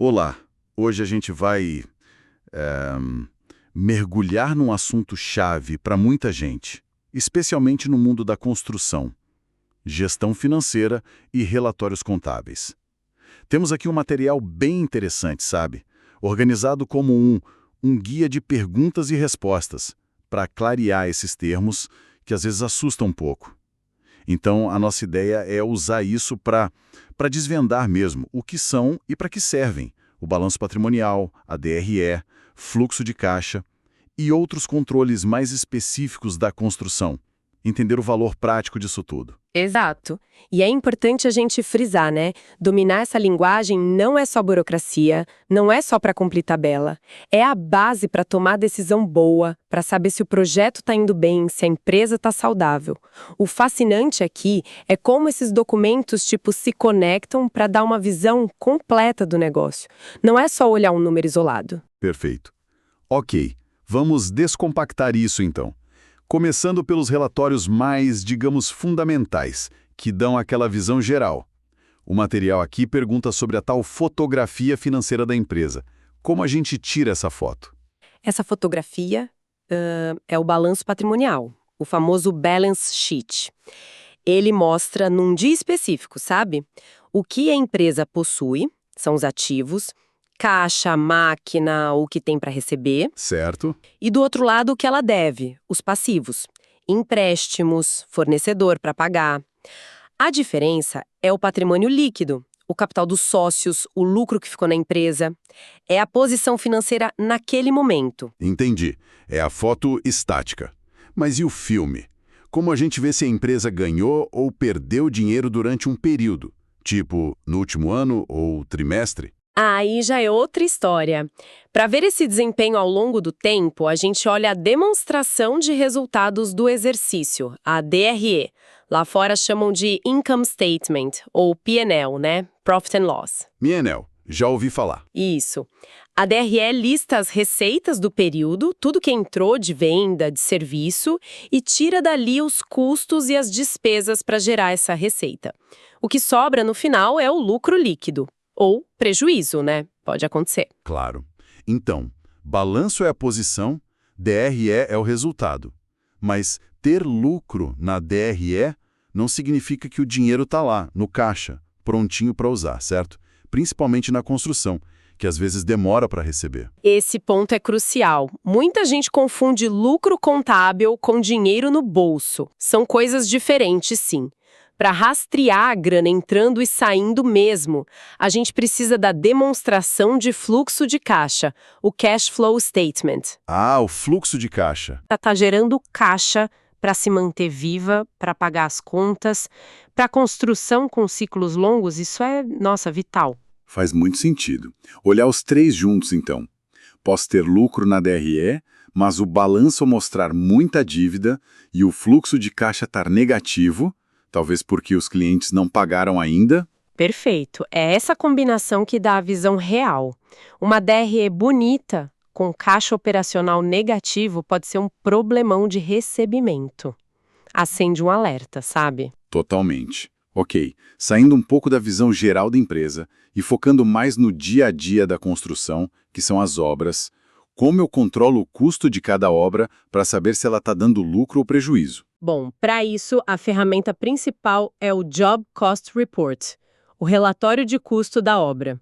Olá, hoje a gente vai eh, mergulhar num assunto chave para muita gente, especialmente no mundo da construção, gestão financeira e relatórios contábeis. Temos aqui um material bem interessante, sabe? Organizado como um guia de perguntas e respostas, para clarear esses termos que às vezes assustam um pouco. Então, a nossa ideia é usar isso para desvendar mesmo o que são e para que servem o balanço patrimonial, a DRE, fluxo de caixa e outros controles mais específicos da construção. Entender o valor prático disso tudo. Exato. E é importante a gente frisar, né? Dominar essa linguagem não é só burocracia, não é só para cumprir tabela. É a base para tomar decisão boa, para saber se o projeto está indo bem, se a empresa está saudável. O fascinante aqui é como esses documentos se conectam para dar uma visão completa do negócio. Não é só olhar um número isolado. Perfeito. Ok, vamos descompactar isso então. Começando pelos relatórios mais, digamos, fundamentais, que dão aquela visão geral. O material aqui pergunta sobre a tal fotografia financeira da empresa. Como a gente tira essa foto? Essa fotografia é o balanço patrimonial, o famoso balance sheet. Ele mostra, num dia específico, sabe? O que a empresa possui, são os ativos, caixa, máquina, o que tem para receber. Certo? E do outro lado, o que ela deve, os passivos. Empréstimos, fornecedor para pagar. A diferença é o patrimônio líquido, o capital dos sócios, o lucro que ficou na empresa. É a posição financeira naquele momento. Entendi. É a foto estática. Mas e o filme? Como a gente vê se a empresa ganhou ou perdeu dinheiro durante um período? Tipo, no último ano ou trimestre? Aí já é outra história. Para ver esse desempenho ao longo do tempo, a gente olha a demonstração de resultados do exercício, a DRE. Lá fora chamam de Income Statement, ou P&L, né? Profit and Loss. Mienel, já ouvi falar. Isso. A DRE lista as receitas do período, tudo que entrou de venda, de serviço, e tira dali os custos e as despesas para gerar essa receita. O que sobra no final é o lucro líquido. Ou prejuízo, né? Pode acontecer. Claro. Então, balanço é a posição, DRE é o resultado. Mas ter lucro na DRE não significa que o dinheiro está lá, no caixa, prontinho para usar, certo? Principalmente na construção, que às vezes demora para receber. Esse ponto é crucial. Muita gente confunde lucro contábil com dinheiro no bolso. São coisas diferentes, sim. Para rastrear a grana entrando e saindo mesmo, a gente precisa da demonstração de fluxo de caixa, o Cash Flow Statement. Ah, o fluxo de caixa. Tá gerando caixa para se manter viva, para pagar as contas, para construção com ciclos longos, isso é, nossa, vital. Faz muito sentido. Olhar os três juntos, então. Posso ter lucro na DRE, mas o balanço mostrar muita dívida e o fluxo de caixa estar negativo, talvez porque os clientes não pagaram ainda. Perfeito. É essa combinação que dá a visão real. Uma DRE bonita, com caixa operacional negativo, pode ser um problemão de recebimento. Acende um alerta, sabe? Totalmente. Ok, saindo um pouco da visão geral da empresa e focando mais no dia a dia da construção, que são as obras, como eu controlo o custo de cada obra para saber se ela está dando lucro ou prejuízo? Bom, para isso, a ferramenta principal é o Job Cost Report, o relatório de custo da obra.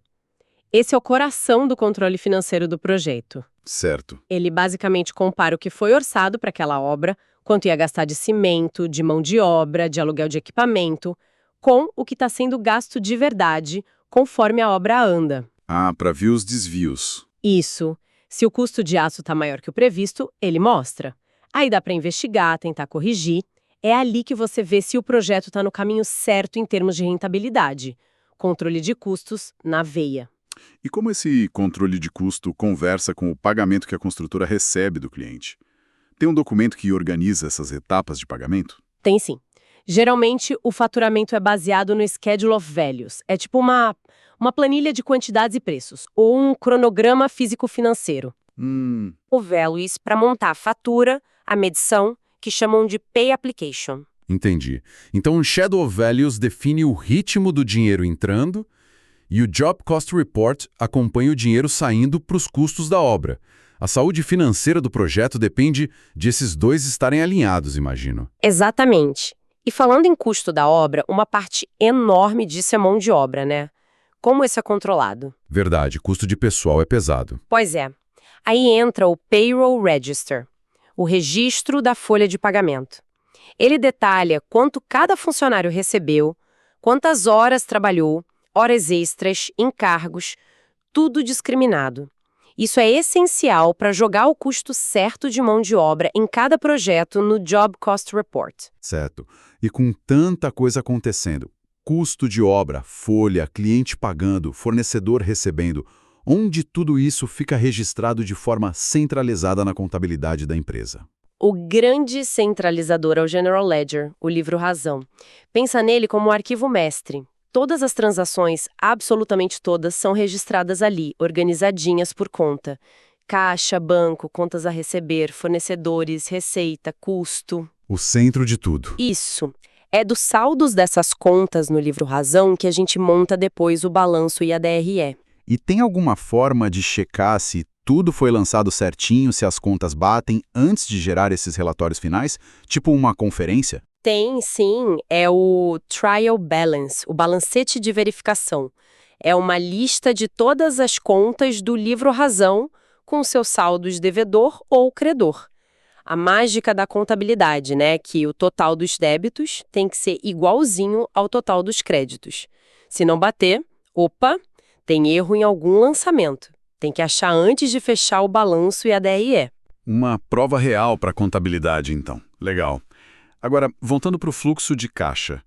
Esse é o coração do controle financeiro do projeto. Certo. Ele basicamente compara o que foi orçado para aquela obra, quanto ia gastar de cimento, de mão de obra, de aluguel de equipamento, com o que está sendo gasto de verdade, conforme a obra anda. Ah, para ver os desvios. Isso. Se o custo de aço está maior que o previsto, ele mostra. Aí dá para investigar, tentar corrigir. É ali que você vê se o projeto está no caminho certo em termos de rentabilidade. Controle de custos na veia. E como esse controle de custo conversa com o pagamento que a construtora recebe do cliente? Tem um documento que organiza essas etapas de pagamento? Tem sim. Geralmente, o faturamento é baseado no Schedule of Values. É tipo uma planilha de quantidades e preços, ou um cronograma físico-financeiro. O Values para montar a fatura, a medição, que chamam de Pay Application. Entendi. Então, o Shadow of Values define o ritmo do dinheiro entrando E o Job Cost Report acompanha o dinheiro saindo para os custos da obra. A saúde financeira do projeto depende de esses dois estarem alinhados, imagino. Exatamente. E falando em custo da obra, uma parte enorme disso é mão de obra, né? Como isso é controlado? Verdade, custo de pessoal é pesado. Pois é. Aí entra o Payroll Register, o registro da folha de pagamento. Ele detalha quanto cada funcionário recebeu, quantas horas trabalhou, horas extras, encargos, tudo discriminado. Isso é essencial para jogar o custo certo de mão de obra em cada projeto no Job Cost Report. Certo. E com tanta coisa acontecendo, custo de obra, folha, cliente pagando, fornecedor recebendo, onde tudo isso fica registrado de forma centralizada na contabilidade da empresa. O grande centralizador é o General Ledger, o livro Razão. Pensa nele como um arquivo mestre. Todas as transações, absolutamente todas, são registradas ali, organizadinhas por conta. Caixa, banco, contas a receber, fornecedores, receita, custo. O centro de tudo. Isso. É dos saldos dessas contas no livro Razão que a gente monta depois o balanço e a DRE. E tem alguma forma de checar se tudo foi lançado certinho, se as contas batem antes de gerar esses relatórios finais? Tipo uma conferência? Tem, sim, é o Trial Balance, o balancete de verificação. É uma lista de todas as contas do livro Razão com seus saldos devedor ou credor. A mágica da contabilidade, né, que o total dos débitos tem que ser igualzinho ao total dos créditos. Se não bater, opa, tem erro em algum lançamento. Tem que achar antes de fechar o balanço e a DRE. Uma prova real para a contabilidade, então. Legal. Agora, voltando para o fluxo de caixa.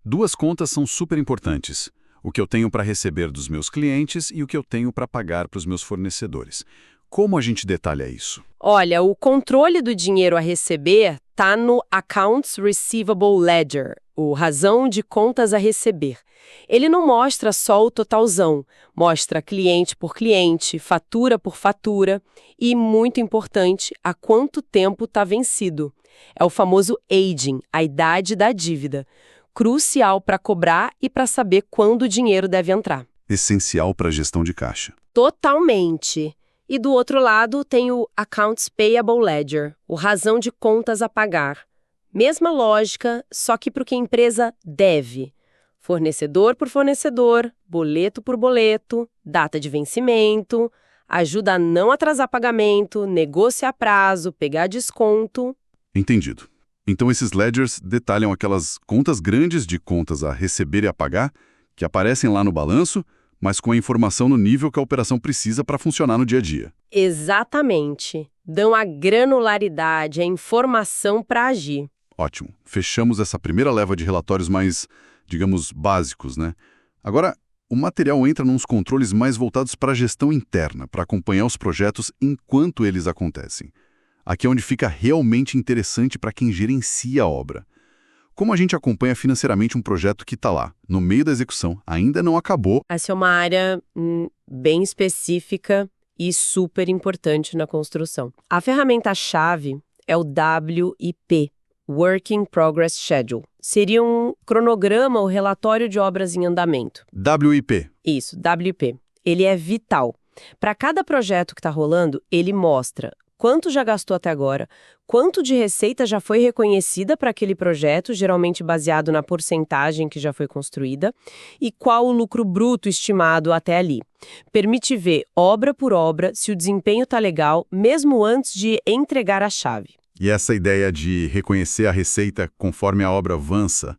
Duas contas são super importantes. O que eu tenho para receber dos meus clientes e o que eu tenho para pagar para os meus fornecedores. Como a gente detalha isso? Olha, o controle do dinheiro a receber está no Accounts Receivable Ledger, o razão de contas a receber. Ele não mostra só o totalzão, mostra cliente por cliente, fatura por fatura e, muito importante, há quanto tempo está vencido. É o famoso aging, a idade da dívida, crucial para cobrar e para saber quando o dinheiro deve entrar. Essencial para a gestão de caixa. Totalmente. E do outro lado tem o Accounts Payable Ledger, o razão de contas a pagar. Mesma lógica, só que para o que a empresa deve. Fornecedor por fornecedor, boleto por boleto, data de vencimento, ajuda a não atrasar pagamento, negociar prazo, pegar desconto. Entendido. Então esses ledgers detalham aquelas contas grandes de contas a receber e a pagar, que aparecem lá no balanço, mas com a informação no nível que a operação precisa para funcionar no dia a dia. Exatamente. Dão a granularidade, a informação para agir. Ótimo. Fechamos essa primeira leva de relatórios mais, digamos, básicos, né? Agora, o material entra nos controles mais voltados para a gestão interna, para acompanhar os projetos enquanto eles acontecem. Aqui é onde fica realmente interessante para quem gerencia a obra. Como a gente acompanha financeiramente um projeto que está lá, no meio da execução, ainda não acabou? Essa é uma área bem específica e super importante na construção. A ferramenta-chave é o WIP, Work in Progress Schedule. Seria um cronograma ou relatório de obras em andamento. WIP. Isso, WIP. Ele é vital. Para cada projeto que está rolando, ele mostra quanto já gastou até agora, quanto de receita já foi reconhecida para aquele projeto, geralmente baseado na porcentagem que já foi construída, e qual o lucro bruto estimado até ali. Permite ver, obra por obra, se o desempenho está legal, mesmo antes de entregar a chave. E essa ideia de reconhecer a receita conforme a obra avança,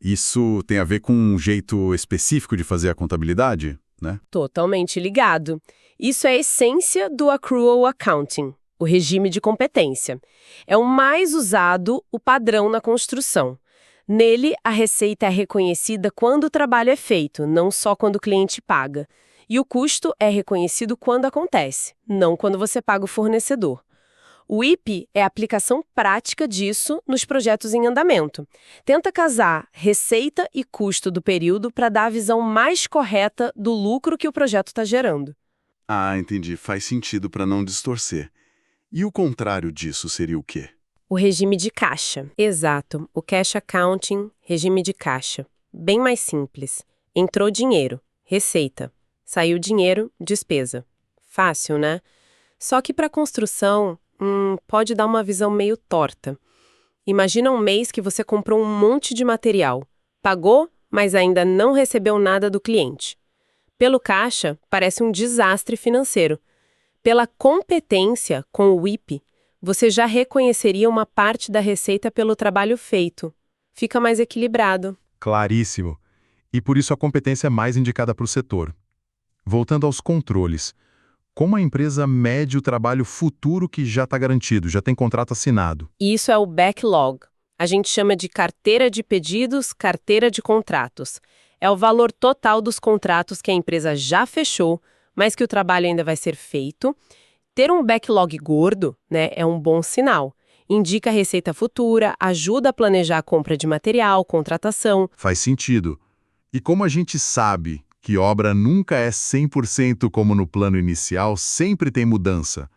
isso tem a ver com um jeito específico de fazer a contabilidade, né? Totalmente ligado. Isso é a essência do Accrual Accounting, o regime de competência. É o mais usado, o padrão na construção. Nele, a receita é reconhecida quando o trabalho é feito, não só quando o cliente paga. E o custo é reconhecido quando acontece, não quando você paga o fornecedor. O WIP é a aplicação prática disso nos projetos em andamento. Tenta casar receita e custo do período para dar a visão mais correta do lucro que o projeto está gerando. Ah, entendi. Faz sentido para não distorcer. E o contrário disso seria o quê? O regime de caixa. Exato. O cash accounting, regime de caixa. Bem mais simples. Entrou dinheiro. Receita. Saiu dinheiro, despesa. Fácil, né? Só que para construção, pode dar uma visão meio torta. Imagina um mês que você comprou um monte de material, pagou, mas ainda não recebeu nada do cliente. Pelo caixa, parece um desastre financeiro. Pela competência com o WIP, você já reconheceria uma parte da receita pelo trabalho feito. Fica mais equilibrado. Claríssimo. E por isso a competência é mais indicada para o setor. Voltando aos controles, como a empresa mede o trabalho futuro que já está garantido, já tem contrato assinado? Isso é o backlog. A gente chama de carteira de pedidos, carteira de contratos. É o valor total dos contratos que a empresa já fechou, mas que o trabalho ainda vai ser feito. Ter um backlog gordo, né, é um bom sinal. Indica a receita futura, ajuda a planejar a compra de material, contratação. Faz sentido. E como a gente sabe que obra nunca é 100% como no plano inicial, sempre tem mudança.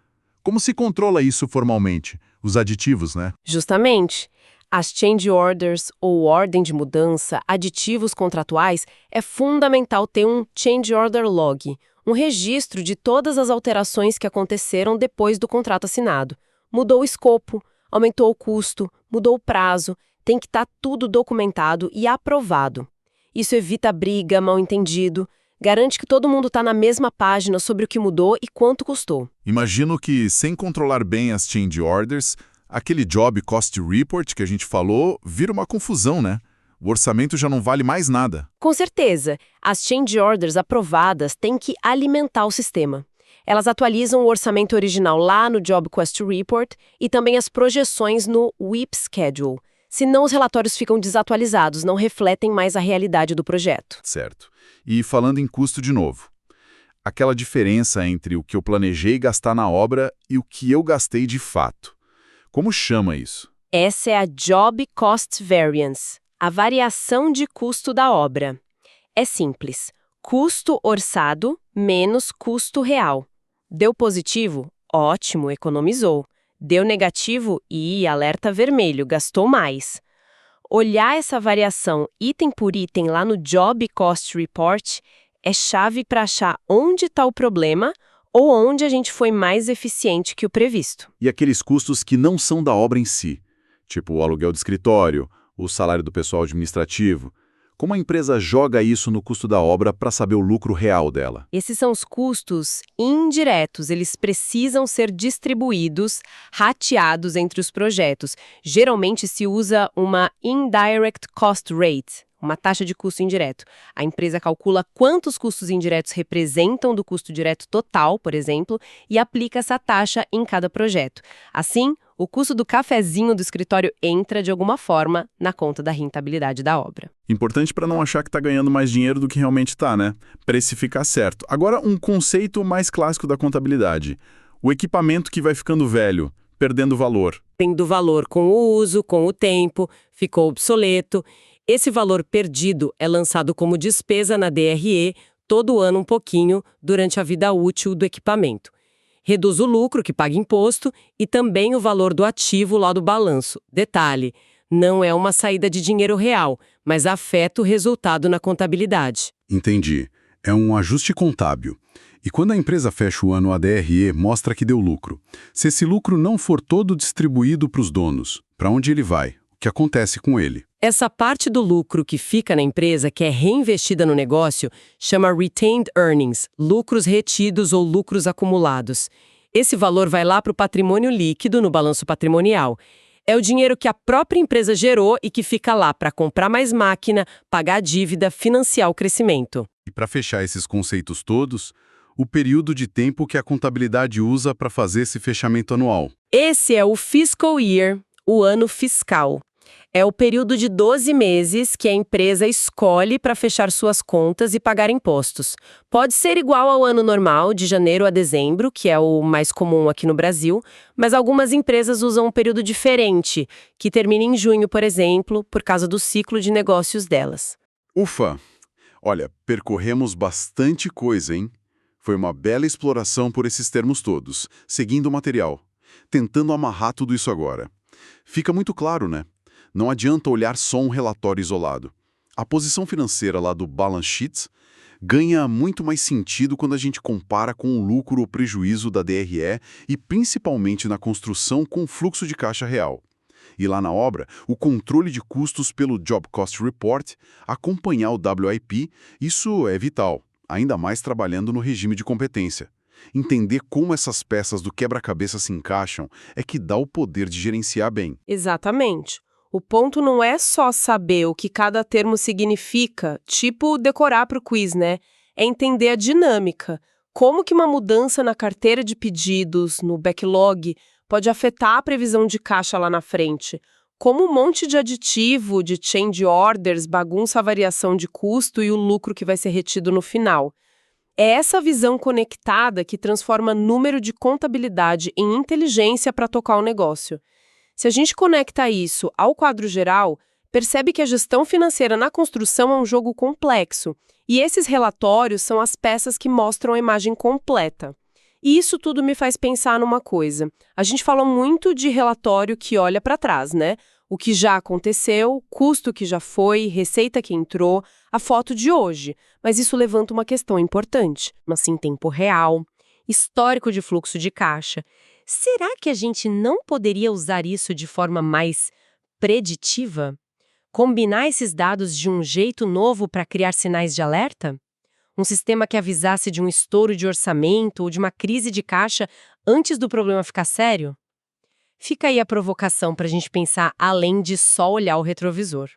Como se controla isso formalmente? Os aditivos, né? Justamente. As change orders, ou ordem de mudança, aditivos contratuais, é fundamental ter um change order log, um registro de todas as alterações que aconteceram depois do contrato assinado. Mudou o escopo, aumentou o custo, mudou o prazo, tem que estar tudo documentado e aprovado. Isso evita briga, mal-entendido, garante que todo mundo está na mesma página sobre o que mudou e quanto custou. Imagino que, sem controlar bem as change orders, aquele Job Cost Report que a gente falou vira uma confusão, né? O orçamento já não vale mais nada. Com certeza, as change orders aprovadas têm que alimentar o sistema. Elas atualizam o orçamento original lá no Job Cost Report e também as projeções no WIP Schedule. Senão os relatórios ficam desatualizados, não refletem mais a realidade do projeto. Certo. E falando em custo de novo, aquela diferença entre o que eu planejei gastar na obra e o que eu gastei de fato. Como chama isso? Essa é a Job Cost Variance, a variação de custo da obra. É simples. Custo orçado menos custo real. Deu positivo? Ótimo, economizou. Deu negativo? Alerta vermelho, gastou mais. Olhar essa variação item por item lá no Job Cost Report é chave para achar onde está o problema ou onde a gente foi mais eficiente que o previsto. E aqueles custos que não são da obra em si, tipo o aluguel do escritório, o salário do pessoal administrativo. Como a empresa joga isso no custo da obra para saber o lucro real dela? Esses são os custos indiretos, eles precisam ser distribuídos, rateados entre os projetos. Geralmente se usa uma Indirect Cost Rate, uma taxa de custo indireto. A empresa calcula quantos custos indiretos representam do custo direto total, por exemplo, e aplica essa taxa em cada projeto. Assim, o custo do cafezinho do escritório entra, de alguma forma, na conta da rentabilidade da obra. Importante para não achar que está ganhando mais dinheiro do que realmente está, né? Precificar certo. Agora, um conceito mais clássico da contabilidade. O equipamento que vai ficando velho, perdendo valor. Tendo valor com o uso, com o tempo, ficou obsoleto. Esse valor perdido é lançado como despesa na DRE todo ano um pouquinho durante a vida útil do equipamento. Reduz o lucro, que paga imposto, e também o valor do ativo lá do balanço. Detalhe, não é uma saída de dinheiro real, mas afeta o resultado na contabilidade. Entendi. É um ajuste contábil. E quando a empresa fecha o ano, a DRE mostra que deu lucro. Se esse lucro não for todo distribuído para os donos, para onde ele vai? O que acontece com ele? Essa parte do lucro que fica na empresa, que é reinvestida no negócio, chama Retained Earnings, lucros retidos ou lucros acumulados. Esse valor vai lá para o patrimônio líquido no balanço patrimonial. É o dinheiro que a própria empresa gerou e que fica lá para comprar mais máquina, pagar a dívida, financiar o crescimento. E para fechar esses conceitos todos, o período de tempo que a contabilidade usa para fazer esse fechamento anual. Esse é o fiscal year, o ano fiscal. É o período de 12 meses que a empresa escolhe para fechar suas contas e pagar impostos. Pode ser igual ao ano normal, de janeiro a dezembro, que é o mais comum aqui no Brasil, mas algumas empresas usam um período diferente, que termina em junho, por exemplo, por causa do ciclo de negócios delas. Ufa! Olha, percorremos bastante coisa, hein? Foi uma bela exploração por esses termos todos, seguindo o material, tentando amarrar tudo isso agora. Fica muito claro, né? Não adianta olhar só um relatório isolado. A posição financeira lá do balance sheet ganha muito mais sentido quando a gente compara com o lucro ou prejuízo da DRE e principalmente na construção com fluxo de caixa real. E lá na obra, o controle de custos pelo Job Cost Report, acompanhar o WIP, isso é vital, ainda mais trabalhando no regime de competência. Entender como essas peças do quebra-cabeça se encaixam é que dá o poder de gerenciar bem. Exatamente. O ponto não é só saber o que cada termo significa, tipo decorar para o quiz, né? É entender a dinâmica. Como que uma mudança na carteira de pedidos, no backlog, pode afetar a previsão de caixa lá na frente. Como um monte de aditivo, de change orders, bagunça a variação de custo e o lucro que vai ser retido no final. É essa visão conectada que transforma número de contabilidade em inteligência para tocar o negócio. Se a gente conecta isso ao quadro geral, percebe que a gestão financeira na construção é um jogo complexo, e esses relatórios são as peças que mostram a imagem completa. E isso tudo me faz pensar numa coisa. A gente falou muito de relatório que olha para trás, né? O que já aconteceu, custo que já foi, receita que entrou, a foto de hoje. Mas isso levanta uma questão importante, mas em tempo real, histórico de fluxo de caixa. Será que a gente não poderia usar isso de forma mais preditiva? Combinar esses dados de um jeito novo para criar sinais de alerta? Um sistema que avisasse de um estouro de orçamento ou de uma crise de caixa antes do problema ficar sério? Fica aí a provocação para a gente pensar além de só olhar o retrovisor.